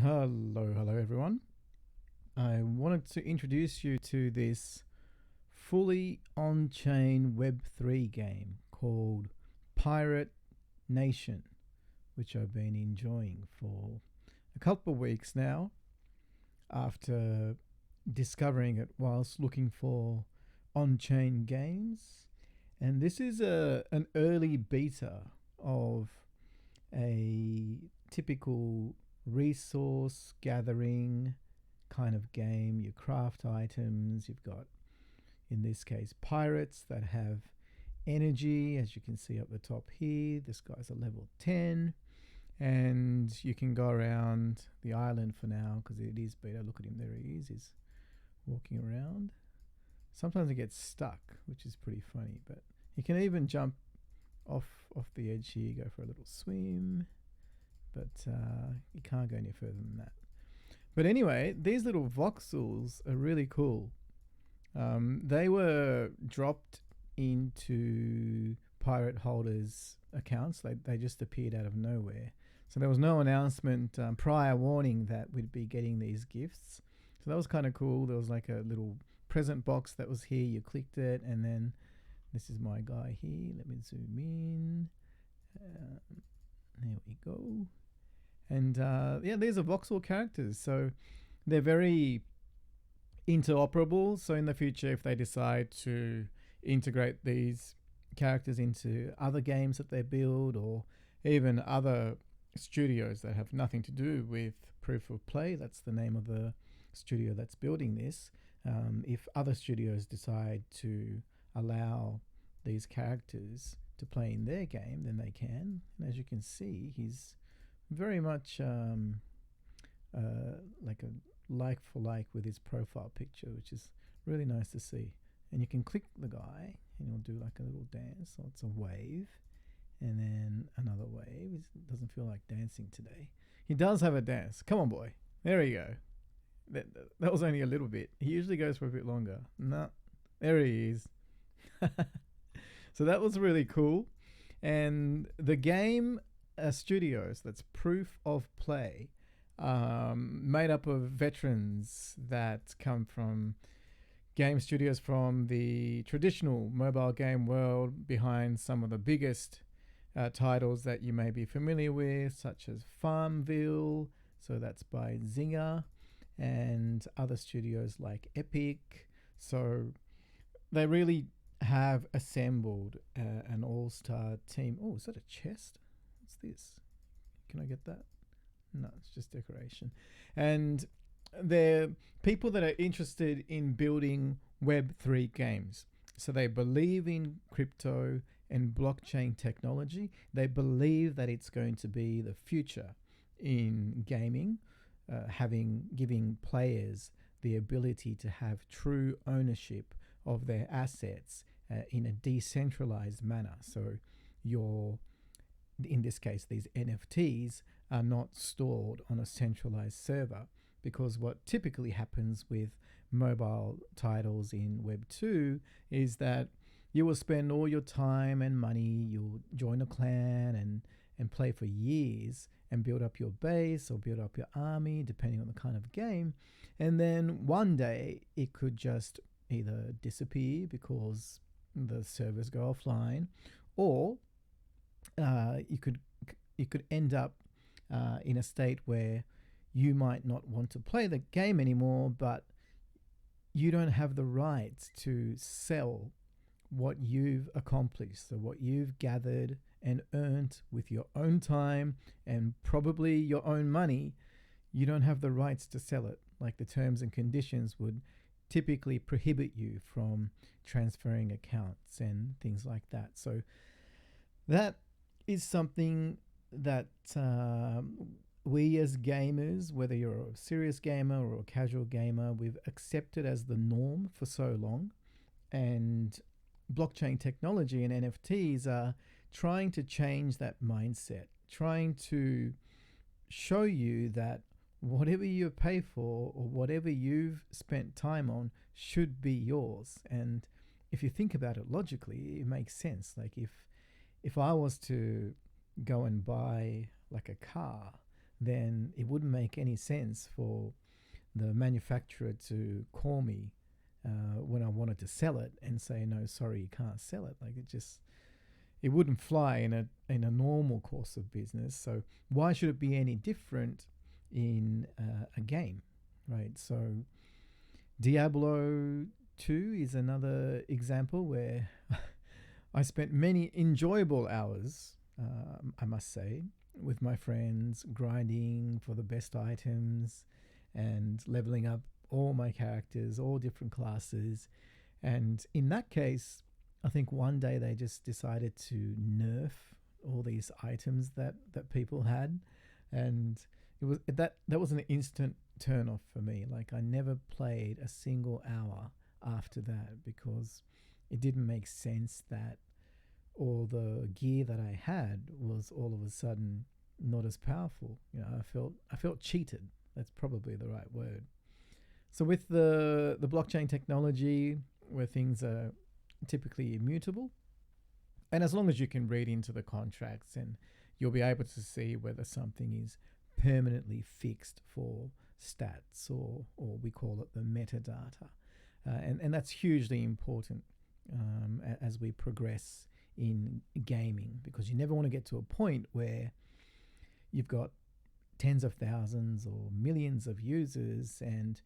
Hello everyone. I wanted to introduce you to this fully on chain Web3 game called Pirate Nation, which I've been enjoying for a couple of weeks now after discovering it whilst looking for on chain games. And this is an early beta of a typical resource gathering kind of game. You craft items. You've got, in this case, pirates that have energy, as you can see up the top here. This guy's a level 10. And you can go around the island for now because it is beta. Look at him. There he is. He's walking around. Sometimes it gets stuck, which is pretty funny. But you can even jump off the edge here, go for a little swim. But you can't go any further than that. But anyway, these little voxels are really cool. They were dropped into pirate holders' accounts. They just appeared out of nowhere. So there was no announcement, prior warning that we'd be getting these gifts. So that was kind of cool. There was like a little present box that was here. You clicked it, and then this is my guy here. Let me zoom in. There we go. And these are voxel characters. So they're very interoperable. So in the future, if they decide to integrate these characters into other games that they build, or even other studios that have nothing to do with proof of play, that's the name of the studio that's building this. If other studios decide to allow these characters to play in their game, then they can. And as you can see, he's very much like a like for like with his profile picture, which is really nice to see. And you can click the guy and he'll do like a little dance. So it's a wave and then another wave. He doesn't feel like dancing today. He does have a dance. Come on, boy. There you go. That was only a little bit. He usually goes for a bit longer. No, there he is. So that was really cool. And the game studios, that's proof of play, made up of veterans that come from game studios from the traditional mobile game world, behind some of the biggest titles that you may be familiar with, such as Farmville, so that's by Zynga, and other studios like Epic. So they really have assembled an all-star team. Oh, is that a chest? What's this? Can I get that? No, it's just decoration. And they're people that are interested in building Web3 games. So they believe in crypto and blockchain technology. They believe that it's going to be the future in gaming, giving players the ability to have true ownership of their assets in a decentralized manner. So in this case, these NFTs are not stored on a centralized server, because what typically happens with mobile titles in Web 2 is that you will spend all your time and money, you'll join a clan and play for years and build up your base or build up your army, depending on the kind of game. And then one day it could just either disappear because the servers go offline, or you could end up in a state where you might not want to play the game anymore, but you don't have the right to sell what you've accomplished, so what you've gathered and earned with your own time and probably your own money. You don't have the rights to sell it. Like, the terms and conditions would typically prohibit you from transferring accounts and things like that. So that is something that we as gamers, whether you're a serious gamer or a casual gamer, we've accepted as the norm for so long. And blockchain technology and NFTs are trying to change that mindset, trying to show you that whatever you pay for or whatever you've spent time on should be yours. And if you think about it logically, it makes sense. Like, if I was to go and buy like a car, then it wouldn't make any sense for the manufacturer to call me when I wanted to sell it and say, no, sorry, you can't sell it. Like, it wouldn't fly in a normal course of business. So why should it be any different in a game, right? So Diablo 2 is another example where I spent many enjoyable hours, I must say, with my friends, grinding for the best items and leveling up all my characters, all different classes. And in that case, I think one day they just decided to nerf all these items that people had, and that was an instant turn off for me. Like, I never played a single hour after that because it didn't make sense that all the gear that I had was all of a sudden not as powerful. You know, I felt cheated. That's probably the right word. So with the blockchain technology, where things are typically immutable, and as long as you can read into the contracts, and you'll be able to see whether something is permanently fixed for stats, or we call it the metadata. And that's hugely important as we progress in gaming, because you never want to get to a point where you've got tens of thousands or millions of users and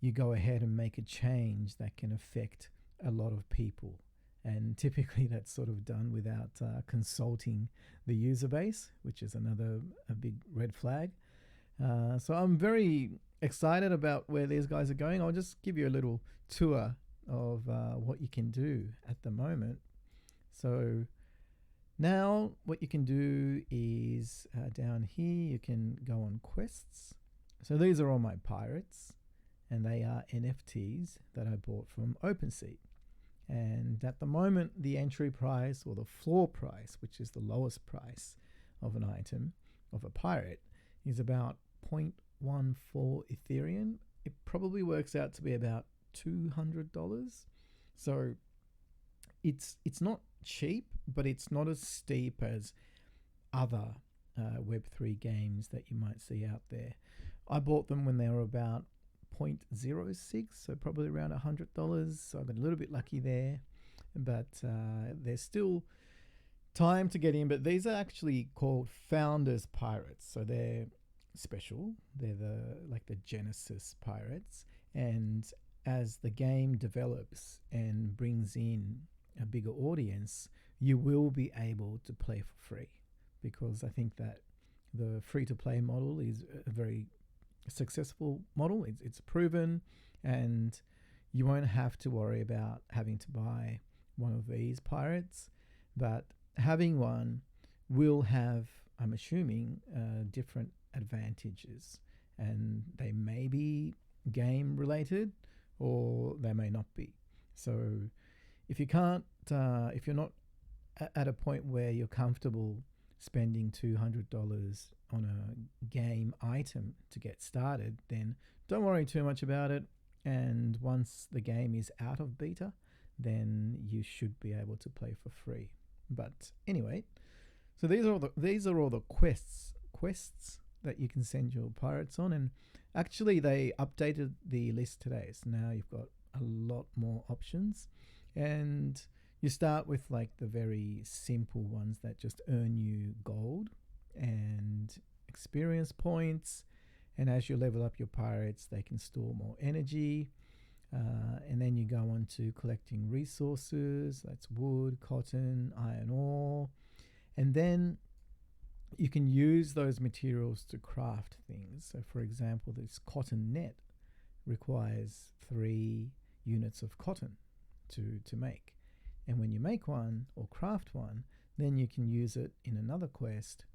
you go ahead and make a change that can affect a lot of people. And typically that's sort of done without consulting the user base, which is a big red flag. So I'm very excited about where these guys are going. I'll just give you a little tour of what you can do at the moment. So now what you can do is down here you can go on quests. So these are all my pirates, and they are NFTs that I bought from OpenSea. And at the moment, the entry price, or the floor price, which is the lowest price of an item, of a pirate, is about 0.14 Ethereum. It probably works out to be about $200. So it's not cheap, but it's not as steep as other Web3 games that you might see out there. I bought them when they were about 0.06, so probably around $100. So I got a little bit lucky there, but there's still time to get in. But these are actually called Founders Pirates, so they're special. They're the Genesis Pirates, and as the game develops and brings in a bigger audience, you will be able to play for free, because I think that the free-to-play model is a very successful model. It's proven, and you won't have to worry about having to buy one of these pirates, but having one will have, I'm assuming, different advantages, and they may be game related or they may not be. So if you can't, if you're not at a point where you're comfortable spending $200 on a game item to get started, then don't worry too much about it. And once the game is out of beta, then you should be able to play for free. But anyway, so these are all the quests that you can send your pirates on. And actually, they updated the list today, so now you've got a lot more options. And you start with like the very simple ones that just earn you gold and experience points. And as you level up your pirates, they can store more energy. And then you go on to collecting resources. That's wood, cotton, iron ore. And then you can use those materials to craft things. So for example, this cotton net requires 3 units of cotton to make. And when you make one or craft one, then you can use it in another quest.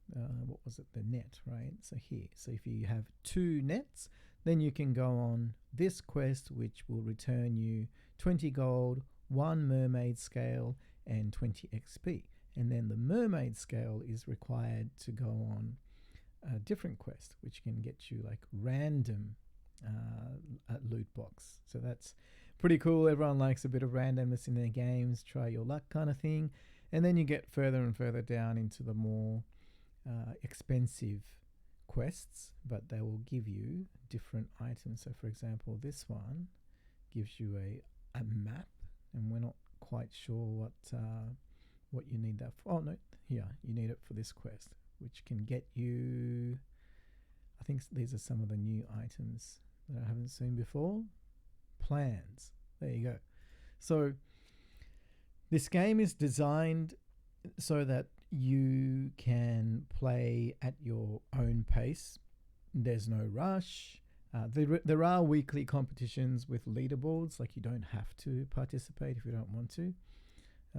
What was it? The net, right? So here. So if you have 2 nets, then you can go on this quest, which will return you 20 gold, 1 mermaid scale, and 20 XP. And then the mermaid scale is required to go on a different quest, which can get you like random loot box. So that's pretty cool. Everyone likes a bit of randomness in their games, try your luck kind of thing. And then you get further and further down into the more expensive quests, but they will give you different items. So for example, this one gives you a map, and we're not quite sure what you need that for. Oh no, here you need it for this quest, which can get you, I think these are some of the new items that I haven't seen before. Plans. There you go. So this game is designed so that you can play at your own pace. There's no rush. There are weekly competitions with leaderboards, like you don't have to participate if you don't want to.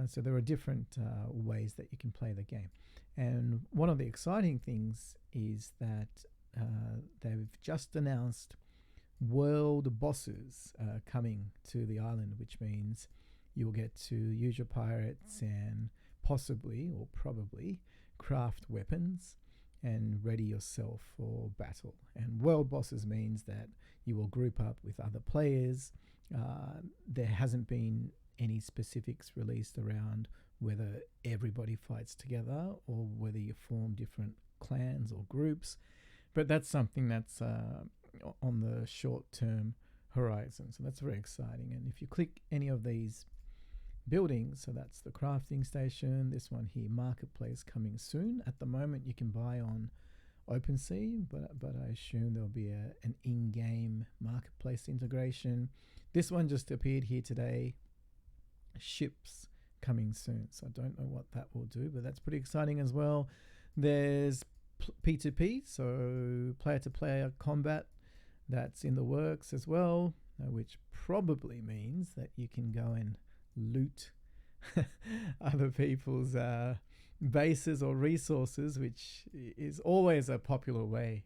So there are different ways that you can play the game. And one of the exciting things is that they've just announced world bosses coming to the island, which means you'll get to use your pirates and possibly or probably craft weapons and ready yourself for battle. And world bosses means that you will group up with other players. There hasn't been any specifics released around whether everybody fights together or whether you form different clans or groups, but that's something that's on the short-term horizon. So that's very exciting. And if you click any of these buildings, so that's the crafting station, this one here, marketplace, coming soon. At the moment you can buy on OpenSea, but I assume there'll be an in-game marketplace integration. This one just appeared here today, ships coming soon, so I don't know what that will do, but that's pretty exciting as well. There's P2P, so player-to-player combat, that's in the works as well, which probably means that you can go and loot other people's bases or resources, which is always a popular way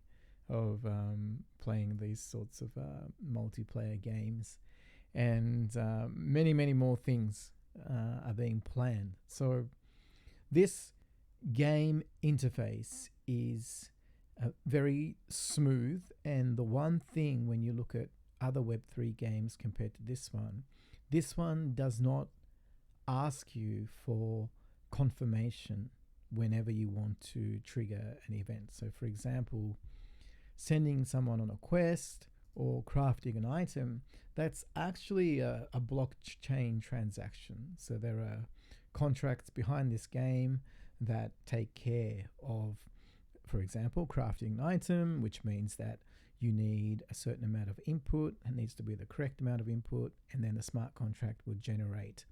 of playing these sorts of multiplayer games. And many more things are being planned. So this game interface is very smooth, and the one thing when you look at other Web3 games compared to this one does not ask you for confirmation whenever you want to trigger an event. So for example, sending someone on a quest or crafting an item, that's actually a blockchain transaction. So there are contracts behind this game that take care of, for example, crafting an item, which means that you need a certain amount of input. It needs to be the correct amount of input, and then the smart contract will generate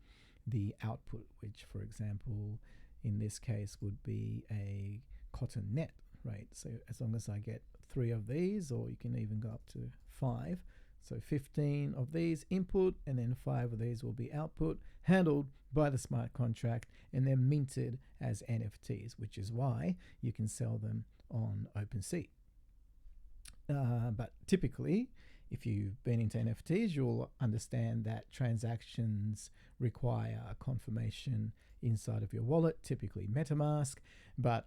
the output, which, for example, in this case would be a cotton net, right? So as long as I get 3 of these, or you can even go up to 5, so 15 of these input, and then 5 of these will be output, handled by the smart contract, and they're minted as NFTs, which is why you can sell them on OpenSea. But typically, if you've been into NFTs, you'll understand that transactions require a confirmation inside of your wallet, typically MetaMask. But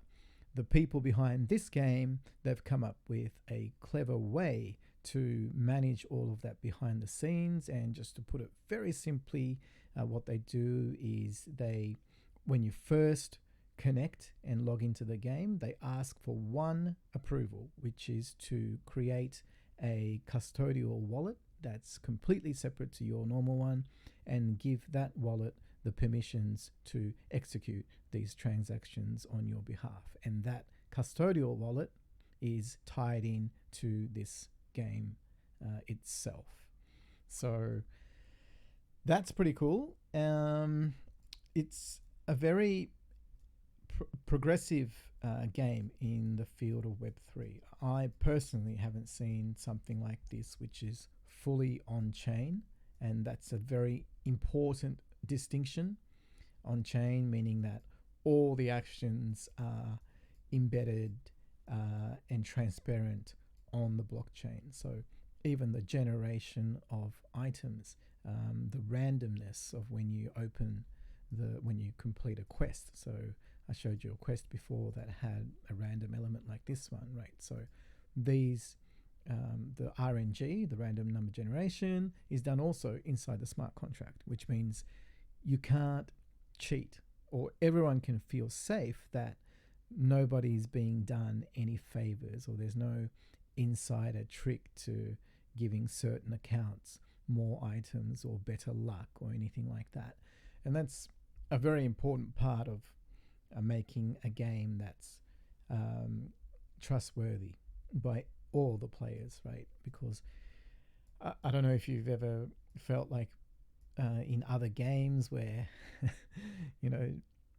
the people behind this game, they've come up with a clever way to manage all of that behind the scenes. And just to put it very simply, what they do is when you first connect and log into the game, they ask for one approval, which is to create a custodial wallet that's completely separate to your normal one, and give that wallet the permissions to execute these transactions on your behalf. And that custodial wallet is tied in to this game itself. So that's pretty cool. It's a very progressive game in the field of Web3. I personally haven't seen something like this, which is fully on-chain, and that's a very important distinction. On-chain meaning that all the actions are embedded and transparent on the blockchain. So even the generation of items, the randomness of when you complete a quest. So I showed you a quest before that had a random element like this one, right? So these, the RNG, the random number generation, is done also inside the smart contract, which means you can't cheat, or everyone can feel safe that nobody's being done any favors, or there's no insider trick to giving certain accounts more items or better luck or anything like that. And that's a very important part of making a game that's trustworthy by all the players, right? Because I don't know if you've ever felt like in other games where, you know,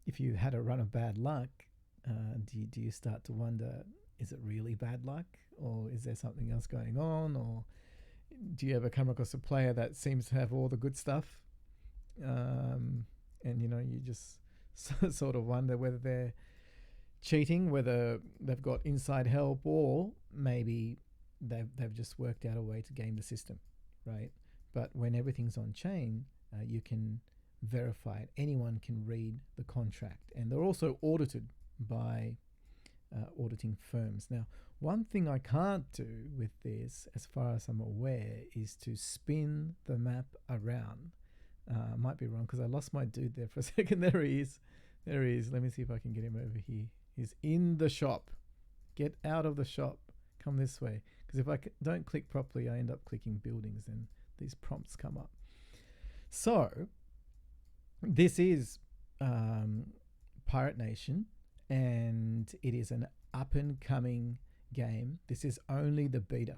if you had a run of bad luck, do you start to wonder, is it really bad luck, or is there something else going on? Or do you ever come across a player that seems to have all the good stuff, and you know, you just sort of wonder whether they're cheating, whether they've got inside help, or maybe they've just worked out a way to game the system, right? But when everything's on chain, you can verify it. Anyone can read the contract, and they're also audited by auditing firms. Now, one thing I can't do with this, as far as I'm aware, is to spin the map around. I might be wrong because I lost my dude there for a second. There he is. There he is. Let me see if I can get him over here. He's in the shop. Get out of the shop. Come this way. Because if I don't click properly, I end up clicking buildings and these prompts come up. So, this is Pirate Nation, and it is an up-and-coming game. This is only the beta.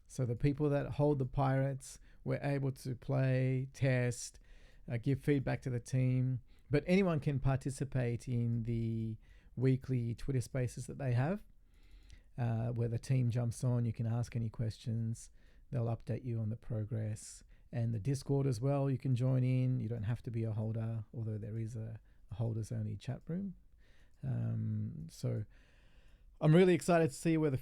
So the people that hold the pirates were able to play, test, give feedback to the team. But anyone can participate in the weekly Twitter spaces that they have, where the team jumps on. You can ask any questions. They'll update you on the progress. And the Discord as well, you can join in. You don't have to be a holder, although there is a holders-only chat room. So I'm really excited to see where the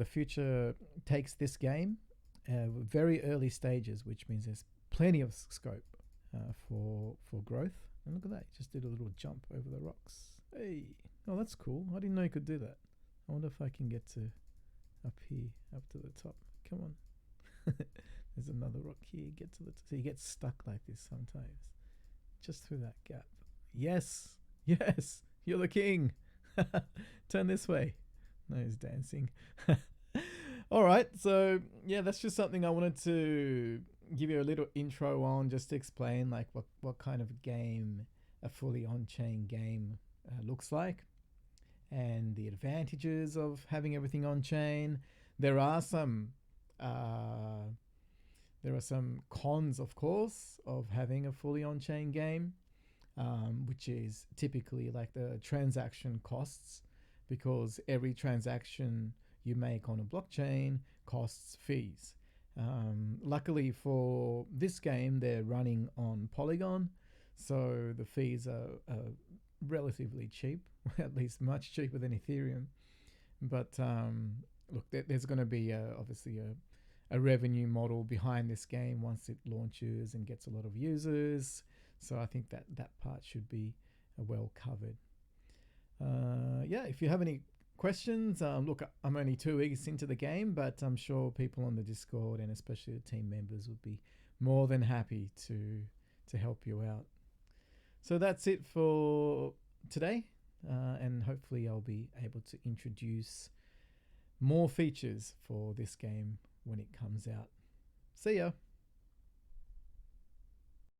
future takes this game. Very early stages, which means there's plenty of scope for growth. And look at that, just did a little jump over the rocks. Hey, oh, that's cool. I didn't know you could do that. I wonder if I can get to up here, up to the top. Come on. There's another rock here. Get to the so you get stuck like this sometimes, just through that gap. Yes, yes, you're the king. Turn this way. No, he's dancing. All right, so yeah, that's just something I wanted to give you a little intro on, just to explain like what kind of game a fully on-chain game looks like, and the advantages of having everything on-chain. There are some cons, of course, of having a fully on-chain game, which is typically like the transaction costs, because every transaction you make on a blockchain costs fees. Luckily for this game, they're running on Polygon, so the fees are relatively cheap, at least much cheaper than Ethereum. But look, there's going to be obviously a revenue model behind this game once it launches and gets a lot of users. So I think that part should be well covered. Yeah, if you have any questions, look, I'm only 2 weeks into the game, but I'm sure people on the Discord and especially the team members would be more than happy to help you out. So that's it for today, and hopefully I'll be able to introduce more features for this game when it comes out. See ya!